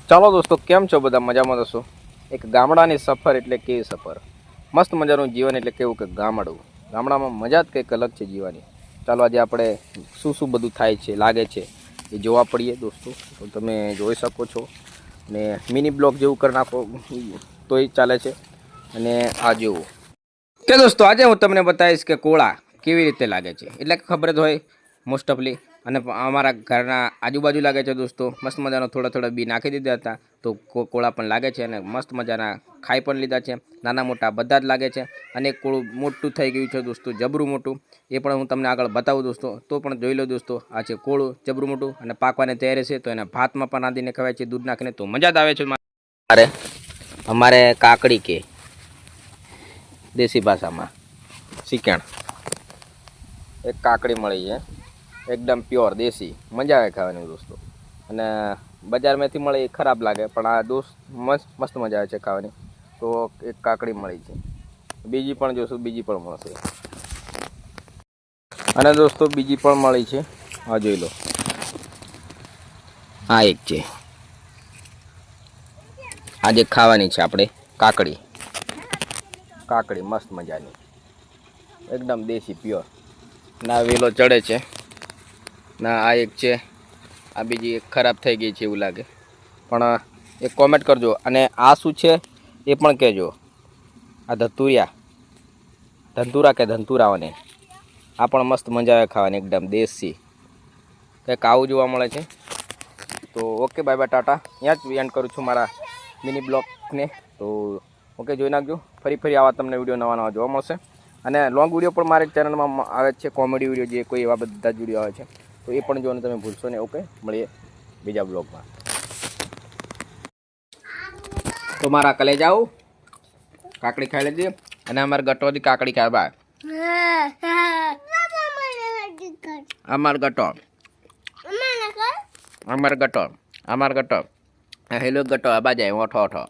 ચાલો દોસ્તો, કેમ છો બધા? મજામાં દોસ્તો. એક ગામડાની સફર એટલે કેવી સફર? મસ્ત મજાનું જીવન એટલે કેવું કે ગામડું. ગામડામાં મજા જ કંઈક અલગ છે જીવવાની. ચાલો આજે આપણે શું શું બધું થાય છે, લાગે છે એ જોવા પડીએ દોસ્તો. તો તમે જોઈ શકો છો ને મિની બ્લોગ જેવું કરી નાખો તોય ચાલે છે. અને આ જેવું કે દોસ્તો, આજે હું તમને બતાવીશ કે કોળા કેવી રીતે લાગે છે. એટલે કે ખબર જ હોય મોસ્ટ ઓફલી. અને અમારા ઘરના આજુબાજુ લાગે છે દોસ્તો. મસ્ત મજાનો થોડા થોડા બી નાખી દીધા હતા, તો કોળા પણ લાગે છે અને મસ્ત મજાના ખાઈ પણ લીધા છે. નાના મોટા બધા જ લાગે છે. અને એક કોળું મોટું થઈ ગયું છે દોસ્તો, જબરું મોટું. એ પણ હું તમને આગળ બતાવું દોસ્તો. તો પણ જોઈ લો દોસ્તો, આ છે કોળું જબરું મોટું અને પાકવાને તૈયાર છે. તો એને ભાતમાં પણ રાંધીને ખવાય છે, દૂધ નાખીને. તો મજા જ આવે છે. અમારે કાકડી કે દેશી ભાષામાં શીખણ એક કાકડી મળી છે, એકદમ પ્યોર દેશી. મજા આવે ખાવાની દોસ્તો. અને બજારમાંથી મળે એ ખરાબ લાગે, પણ આ દોસ્ત મસ્ત મજા આવે છે ખાવાની. તો એક કાકડી મળી છે, બીજી પણ જોશું, બીજી પણ મળશે. અને દોસ્તો બીજી પણ મળી છે, આ જોઈ લો. આ એક છે, આજે ખાવાની છે આપણે કાકડી. કાકડી મસ્ત મજાની, એકદમ દેશી પ્યોર. ના વેલો ચડે છે ના. આ એક છે, આ બીજી એક ખરાબ થઈ ગઈ છે એવું લાગે. પણ એક કોમેન્ટ કરજો. અને આ શું છે એ પણ કહેજો. આ ધંતુરા કે ધંતુરાઓને આ પણ મસ્ત મજા આવે ખાવાની, એકદમ દેશી. કંઈક આવું જોવા મળે છે. તો ઓકે, બાય બાય, ટાટા. ત્યાં જ એન્ડ કરું છું મારા મિની બ્લોગને. તો ઓકે, જોઈ નાખજો. ફરી આવા તમને વિડીયો નવા જોવા મળશે. અને લોંગ વિડીયો પણ મારી ચેનલમાં આવે છે, કોમેડી વિડીયો જે કોઈ એવા બધા જ વિડીયો આવે છે. તો એ પણ જોવાનું તમે ભૂલશો નહીં. ઓકે, મળીએ બીજા બ્લોગમાં. તો મારા કલે જાઓ, કાકડી ખાઈ લેજે. અને અમારે ગટોથી કાકડી ખાય બા. અમાર ગટો અમાર ગટો હેલો ગટો આબા જાય ઓઠો ઓઠો.